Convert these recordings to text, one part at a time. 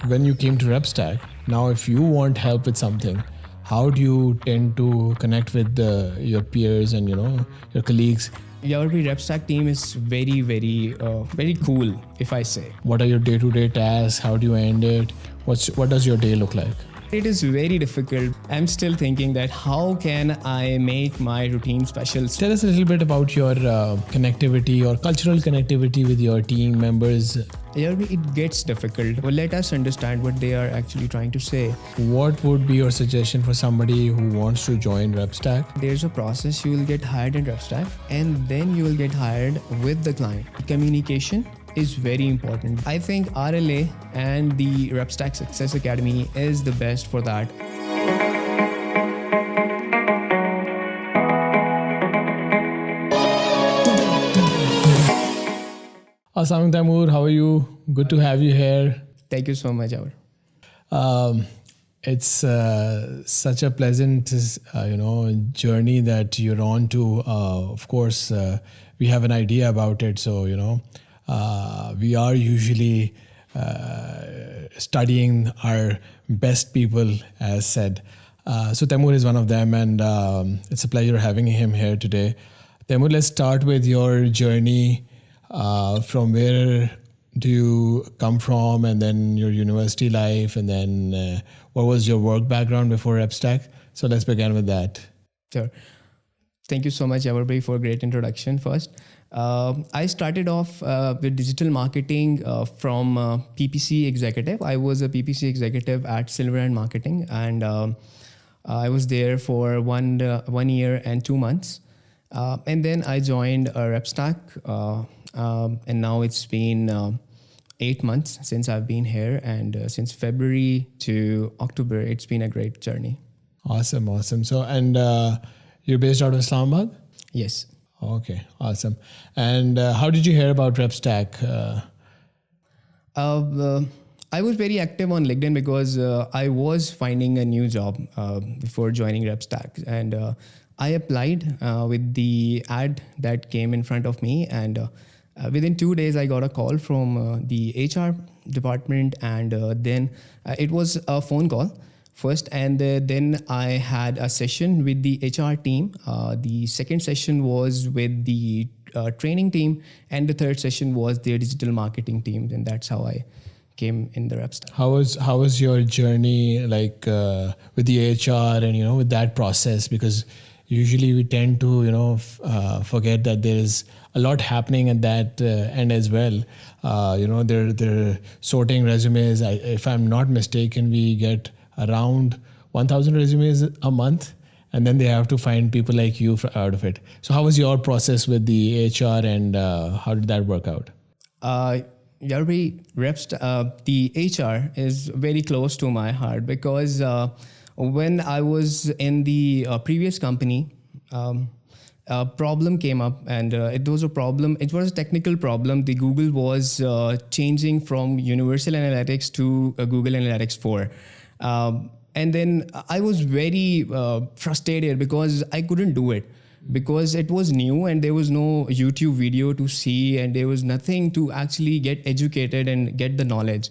when you came to RepStack, now if you want help with something, how do you tend to connect with your peers and your colleagues? Your RepStack team is very cool, if I say. What are your day-to-day tasks? How do you end it? What does your day look like? It is very difficult. I'm still thinking that how can I make my routine special? Tell us a little bit about your connectivity or cultural connectivity with your team members. It gets difficult. Well, let us understand what they are actually trying to say. What would be your suggestion for somebody who wants to join RepStack? There's a process. You will get hired in RepStack and then you will get hired with the client. Communication is very important. I think RLA and the RepStack Success Academy is the best for that. Assalamu Taimoor, how are you? Good to have you here. Thank you so much, Aur. It's such a pleasant, journey that you're on to. Of course, we have an idea about it. So, we are usually studying our best people, as said. So Taimoor is one of them, and it's a pleasure having him here today. Taimoor, let's start with your journey. From where do you come from, and then your university life, and then what was your work background before RepStack? So let's begin with that. Sure. Thank you so much, Avar, for a great introduction first. I started off with digital marketing from PPC executive. I was a PPC executive at Silver and Marketing, and I was there for 1 year and 2 months. And then I joined RepStack, and now it's been 8 months since I've been here, and since February to October, it's been a great journey. Awesome. So, and you're based out of Islamabad? Yes. Okay, awesome. And how did you hear about RepStack? I was very active on LinkedIn because I was finding a new job before joining RepStack, and I applied with the ad that came in front of me, and within 2 days I got a call from the HR department, and then it was a phone call first, and then I had a session with the HR team. The second session was with the training team, and the third session was their digital marketing team, and that's how I came in the RepStack. How was your journey like with the HR and with that process? Because usually we tend to forget that there is a lot happening at that end as well. They're sorting resumes. If I'm not mistaken, we get around 1,000 resumes a month, and then they have to find people like you out of it. So how was your process with the HR, and how did that work out? The HR is very close to my heart because when I was in the previous company, a problem came up, and it was a problem. It was a technical problem. The Google was changing from Universal Analytics to Google Analytics 4. And then I was very frustrated because I couldn't do it because it was new and there was no YouTube video to see, and there was nothing to actually get educated and get the knowledge.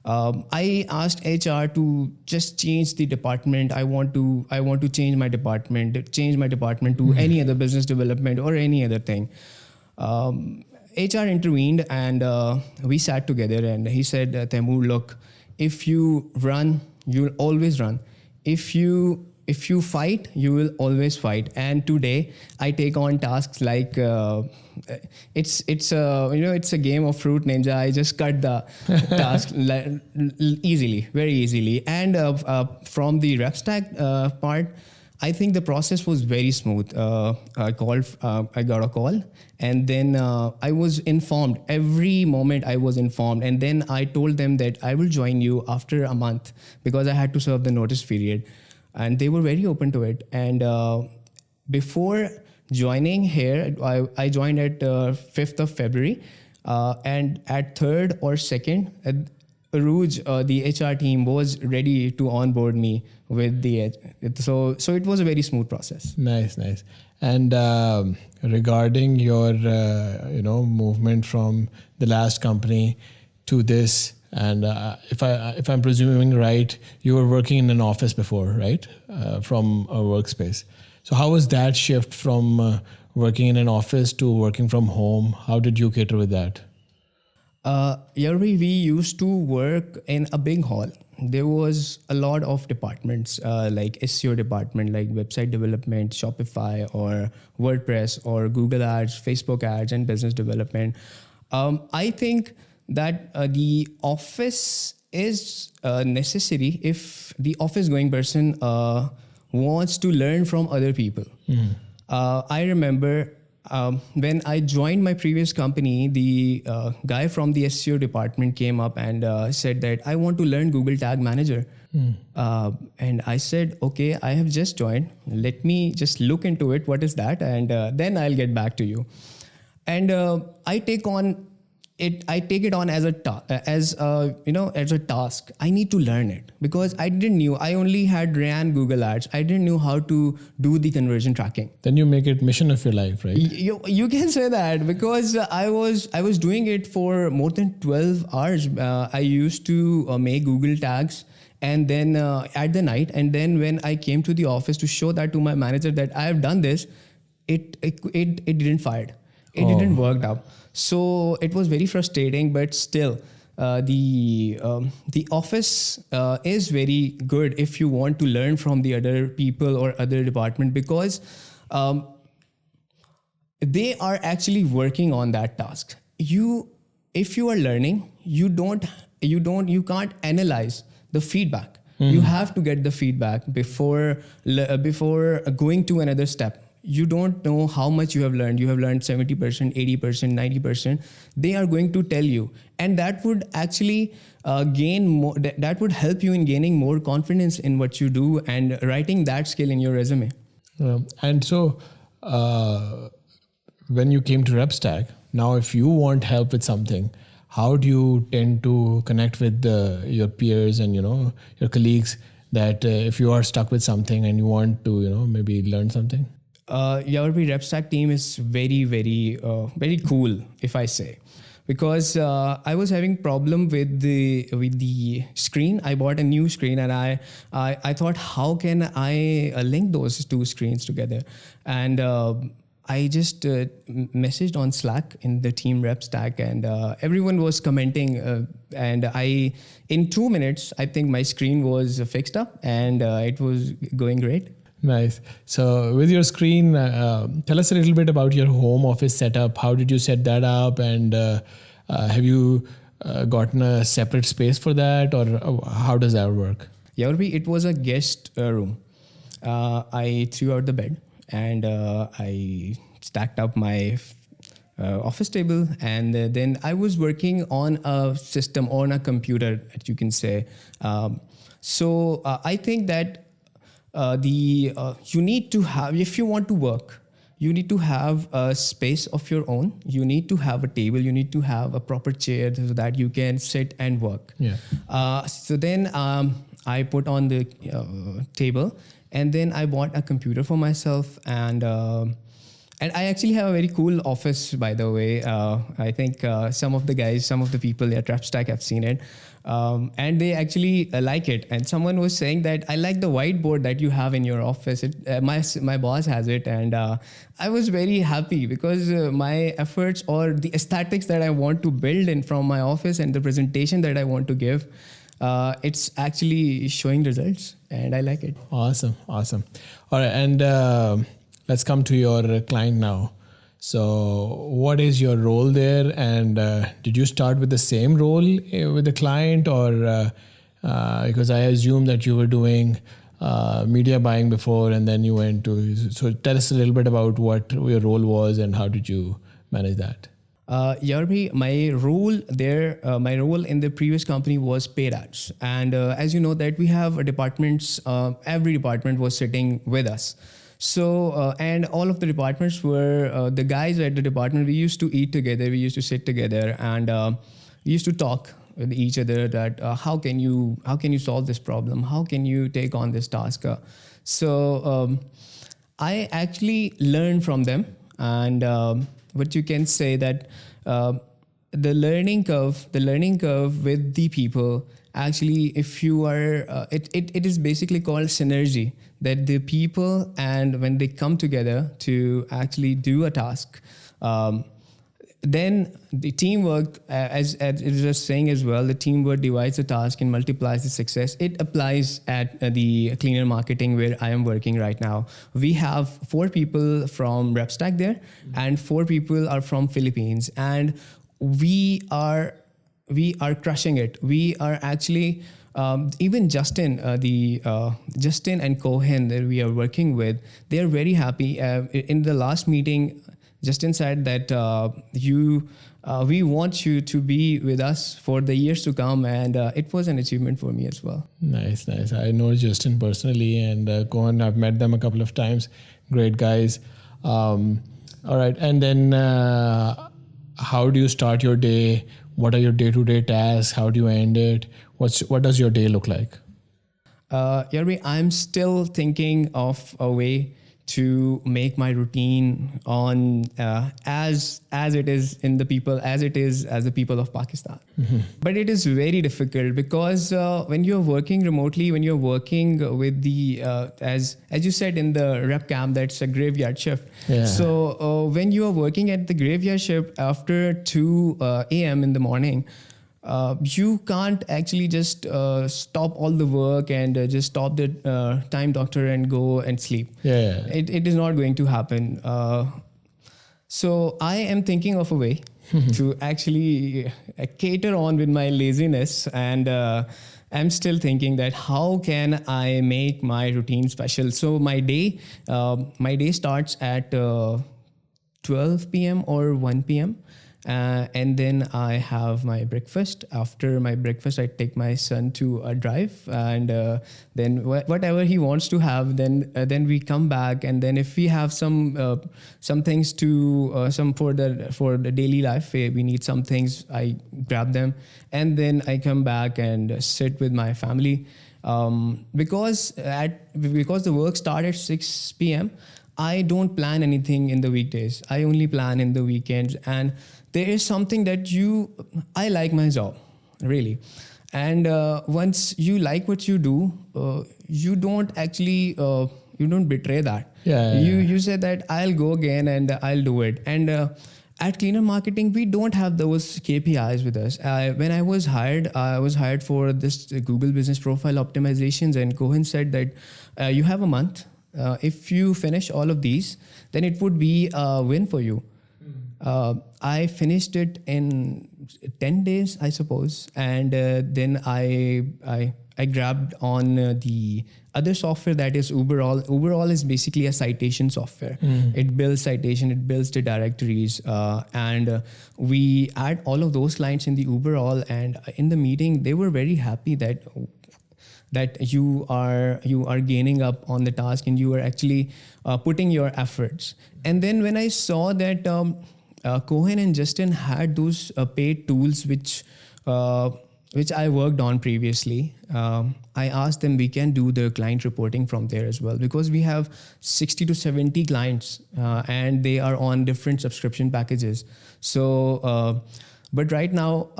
I asked HR to just change the department. I want to change my department to any other business development or any other thing. HR intervened, and we sat together, and he said, Taimoor, look, if you run, you'll always run. If you fight, you will always fight. And today I take on tasks like it's a game of Fruit Ninja. I just cut the task very easily. And from the RepStack part, I think the process was very smooth. I got a call, and then I was informed. Every moment I was informed, and then I told them that I will join you after a month because I had to serve the notice period, and they were very open to it. And before joining here, I joined at 5th of February, and at 3rd or 2nd, Aruj, the HR team, was ready to onboard me with the so it was a very smooth process. Nice. And regarding your movement from the last company to this, And if I'm presuming right, you were working in an office before, right? From a workspace. So how was that shift from working in an office to working from home? How did you cater with that? Yarvi, we used to work in a big hall. There was a lot of departments like SEO department, like website development, Shopify or WordPress or Google ads, Facebook ads and business development. I think that the office is necessary if the office going person wants to learn from other people. I remember when I joined my previous company, the guy from the SEO department came up and said that I want to learn Google Tag Manager. And I said, okay, I have just joined. Let me just look into it. What is that? And then I'll get back to you. And I take it on as a task. I need to learn it because I didn't knew. I only had ran Google Ads. I didn't know how to do the conversion tracking. Then you make it mission of your life, right? You can say that because I was doing it for more than 12 hours. I used to make Google tags. And then at the night, and then when I came to the office to show that to my manager that I have done this, it didn't fire. It didn't work out. So it was very frustrating, but still, the office is very good if you want to learn from the other people or other department because they are actually working on that task. If you are learning, you can't analyze the feedback. You have to get the feedback before going to another step. You don't know how much you have learned. You have learned 70%, 80%, 90%. They are going to tell you. And that would actually gain more, that would help you in gaining more confidence in what you do and writing that skill in your resume. And so when you came to RepStack, now if you want help with something, how do you tend to connect with your peers and your colleagues that if you are stuck with something and you want to maybe learn something? Your RepStack team is very, very, very cool, if I say, because I was having problem with the screen. I bought a new screen, and I thought, how can I link those two screens together? And I just messaged on Slack in the team RepStack, and everyone was commenting. And in 2 minutes, I think my screen was fixed up, and it was going great. Nice. So with your screen, tell us a little bit about your home office setup. How did you set that up? And have you gotten a separate space for that, or how does that work? Yeah, it was a guest room. I threw out the bed and I stacked up my office table, and then I was working on a system, on a computer, you can say. So I think that you need to have, if you want to work, you need to have a space of your own. You need to have a table. You need to have a proper chair so that you can sit and work. Yeah. So then I put on the table, and then I bought a computer for myself, and I actually have a very cool office, by the way. I think some of the people at RepStack have seen it. And they actually like it. And someone was saying that I like the whiteboard that you have in your office. My boss has it, and I was very happy because my efforts or the aesthetics that I want to build in from my office and the presentation that I want to give, it's actually showing results, and I like it. Awesome. All right, and let's come to your client now. So what is your role there, and did you start with the same role with the client, or because I assume that you were doing media buying before and then you went to, so tell us a little bit about what your role was and how did you manage that? Yarbi, my role in the previous company was paid ads. And as you know that we have departments, every department was sitting with us. So, and all of the departments were, the guys at the department, we used to eat together, we used to sit together, and we used to talk with each other that how can you solve this problem? How can you take on this task? So I actually learned from them, and what you can say that the learning curve with the people, actually, if you are it is basically called synergy, that the people, and when they come together to actually do a task, then the teamwork, as it was just saying as well, the teamwork divides the task and multiplies the success. It applies at the cleaner marketing where I am working right now. We have 4 people from RepStack there, and 4 people are from Philippines, and we are crushing it. We are actually even Justin, Justin and Cohen that we are working with, they are very happy. In the last meeting, Justin said that we want you to be with us for the years to come, and it was an achievement for me as well. Nice. I know Justin personally, and Cohen, I've met them a couple of times. Great guys. All right, and then how do you start your day? What are your day-to-day tasks? How do you end it? What does your day look like? Yarvi, I'm still thinking of a way to make my routine on as it is in the people, as it is as the people of Pakistan. Mm-hmm. But it is very difficult because when you're working remotely, when you're working with the as you said in the rep camp, that's a graveyard shift. Yeah. So when you are working at the graveyard shift after 2 a.m. in the morning, you can't actually just stop all the work and just stop the time doctor and go and sleep. Yeah. It is not going to happen. So I am thinking of a way to actually cater on with my laziness, and I'm still thinking that how can I make my routine special. So my day starts at 12 p.m. or 1 p.m. And then I have my breakfast. After my breakfast, I take my son to a drive, and then whatever he wants to have, then we come back, and then if we have some things to some for the daily life, we need some things, I grab them, and then I come back and sit with my family. Because the work starts at 6 p.m. I don't plan anything in the weekdays. I only plan in the weekends, and there is something that I like my job, really. And once you like what you do, you don't actually, you don't betray that. Yeah. You say that I'll go again and I'll do it. And at Cleaner Marketing, we don't have those KPIs with us. When I was hired for this Google Business Profile Optimizations, and Cohen said that you have a month. If you finish all of these, then it would be a win for you. I finished it in 10 days, I suppose. And then I grabbed on the other software, that is Uberall. Uberall is basically a citation software. It builds citation, it builds the directories. And we add all of those clients in the Uberall. And in the meeting, they were very happy that you are gaining up on the task, and you are actually putting your efforts. And then when I saw that Cohen and Justin had those paid tools which I worked on previously, I asked them, we can do the client reporting from there as well, because we have 60 to 70 clients and they are on different subscription packages. So, but right now,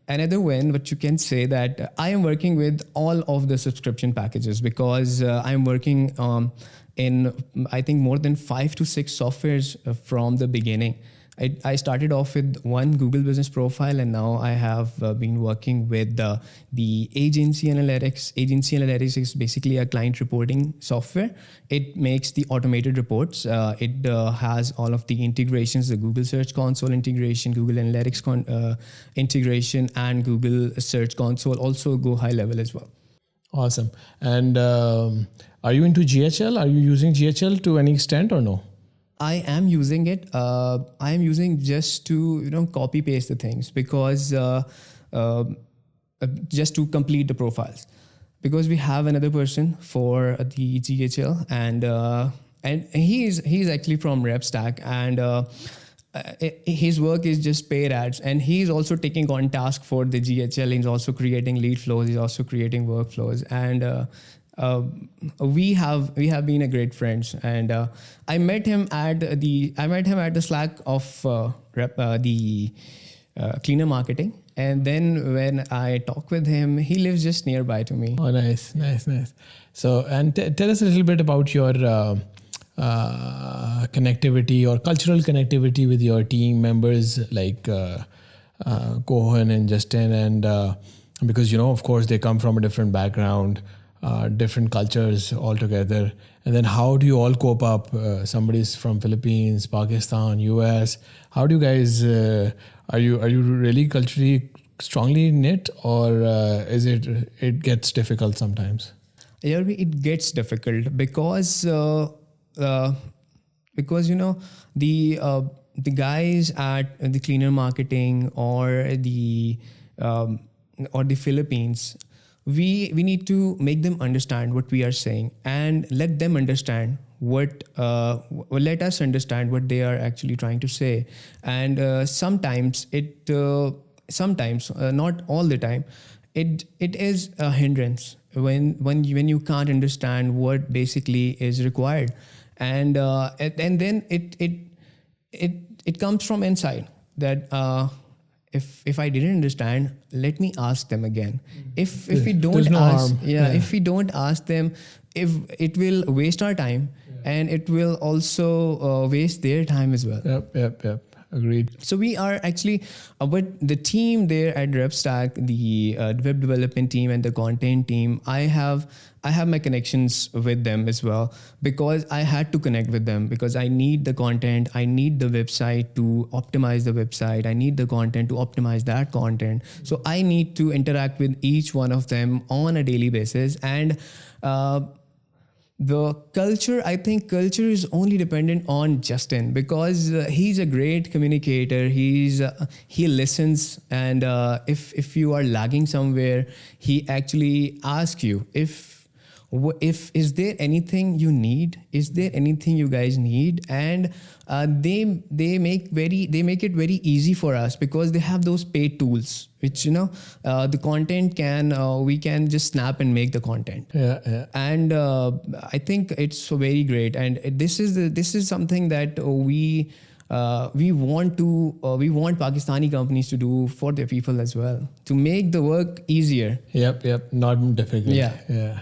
another win, but you can say that I am working with all of the subscription packages, because I'm working in, I think, more than 5 to 6 softwares from the beginning. I started off with one Google Business Profile, and now I have been working with the Agency Analytics. Agency Analytics is basically a client reporting software. It makes the automated reports. It has all of the integrations, the Google Search Console integration, Google Analytics integration, and Google Search Console also go high level as well. Awesome. And are you into GHL? Are you using GHL to any extent or no? I am using it. I am using just to copy paste the things, because just to complete the profiles, because we have another person for the GHL, and he's actually from RepStack, and his work is just paid ads, and he's also taking on task for the GHL. He's also creating lead flows. He's also creating workflows, and we have been a great friends. And I met him at the Slack of cleaner marketing. And then when I talk with him, he lives just nearby to me. Oh, nice. So, and tell us a little bit about your connectivity or cultural connectivity with your team members, like Cohen and Justin, and because of course they come from a different background, different cultures altogether. And then how do you all cope up? Somebody's from Philippines, Pakistan, US. How do you guys? Are you really culturally strongly knit, or is it gets difficult sometimes? Yeah, it gets difficult because the guys at the cleaner marketing or the Philippines, we need to make them understand what we are saying and let them understand let us understand what they are actually trying to say. And sometimes not all the time, it is a hindrance when you can't understand what basically is required, and then it comes from inside that if I didn't understand, let me ask them again. If we don't ask, if we don't ask them, if it will waste our time, and it will also waste their time as well. Yep. Agreed. So we are actually, but the team there at RepStack, the web development team and the content team, I have my connections with them as well, because I had to connect with them because I need the content, I need the website to optimize the website, I need the content to optimize that content. So I need to interact with each one of them on a daily basis. And the culture, I think culture is only dependent on Justin, because he's a great communicator. He listens, and if you are lagging somewhere, he actually asks you if is there anything you need, is there anything you guys need, and they make it very easy for us because they have those paid tools, which the content we can just snap and make the content. And I think it's very great, and this is something that we want Pakistani companies to do for their people as well, to make the work easier. Yep. Not difficult. Yeah.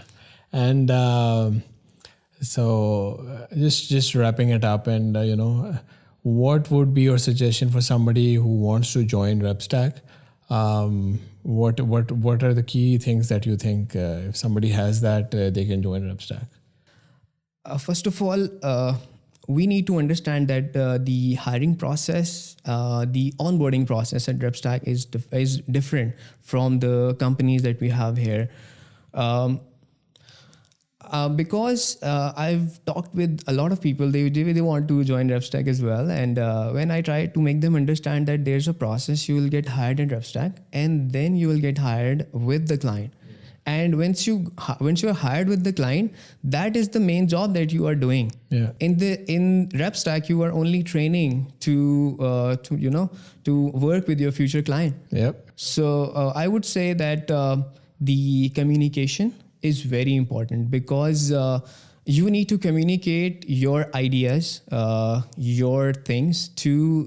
And so just wrapping it up, and what would be your suggestion for somebody who wants to join RepStack? What are the key things that you think if somebody has that they can join RepStack? First of all, we need to understand that the hiring process, the onboarding process at RepStack is different from the companies that we have here. Because I've talked with a lot of people, they want to join RepStack as well. And when I try to make them understand that there's a process, you will get hired in RepStack, and then you will get hired with the client. And once you're hired with the client, that is the main job that you are doing. Yeah. In RepStack, you are only training to work with your future client. Yep. So I would say that the communication is very important, because you need to communicate your ideas, your things to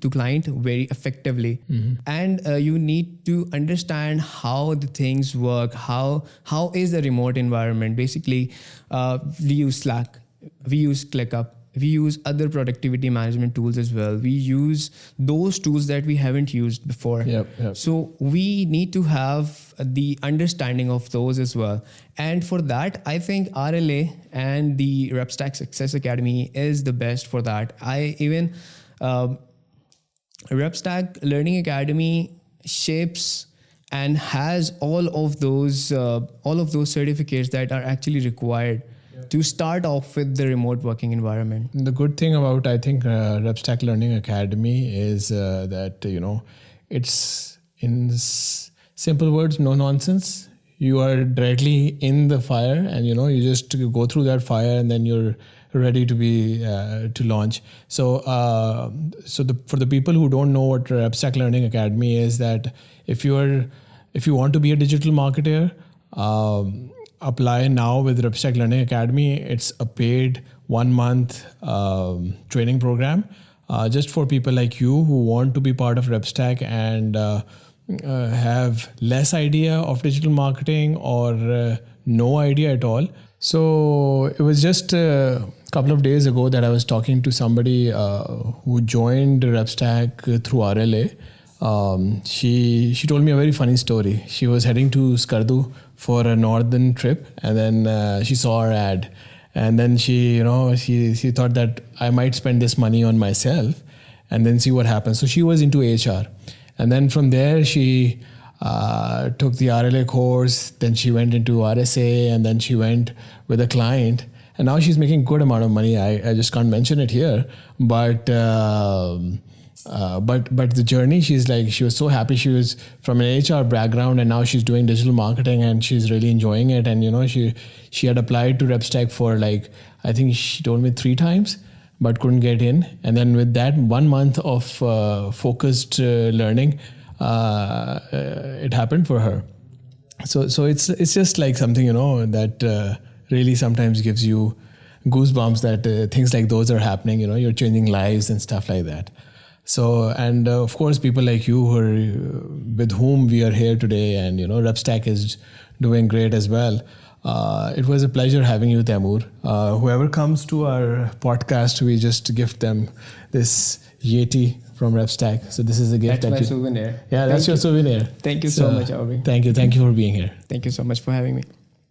client very effectively. And you need to understand how the things work, how is the remote environment. Basically, we use Slack, we use ClickUp, we use other productivity management tools as well. We use those tools that we haven't used before. Yep. So we need to have the understanding of those as well. And for that, I think RLA and the RepStack Success Academy is the best for that. RepStack Learning Academy shapes and has all of those certificates that are actually required to start off with the remote working environment. The good thing about, I think, RepStack Learning Academy is that, it's in simple words, no nonsense. You are directly in the fire, and, you just go through that fire, and then you're ready to be to launch. So, for the people who don't know what RepStack Learning Academy is, that if you want to be a digital marketer, apply now with RepStack Learning Academy. It's a paid 1 month training program. just for people like you who want to be part of RepStack and have less idea of digital marketing or no idea at all. So it was just a couple of days ago that I was talking to somebody who joined RepStack through RLA. She told me a very funny story. She was heading to Skardu for a northern trip, and then she saw our ad, and then she thought that I might spend this money on myself and then see what happens. So she was into HR, and then from there she took the RLA course. Then she went into RSA, and then she went with a client, and now she's making good amount of money. I just can't mention it here, but the journey, she was so happy. She was from an HR background, and now she's doing digital marketing, and she's really enjoying it. And she had applied to RepStack for I think she told me 3 times, but couldn't get in. And then with that 1 month of focused learning, it happened for her. So it's just like something that really sometimes gives you goosebumps that things like those are happening. You're changing lives and stuff like that. So, and of course, people like you with whom we are here today, and RepStack is doing great as well. It was a pleasure having you, Taimoor. Whoever comes to our podcast, we just gift them this Yeti from RepStack. So this is a gift. That's my souvenir. Yeah, that's your souvenir. Thank you so much, Aubrey. Thank you for being here. Thank you so much for having me.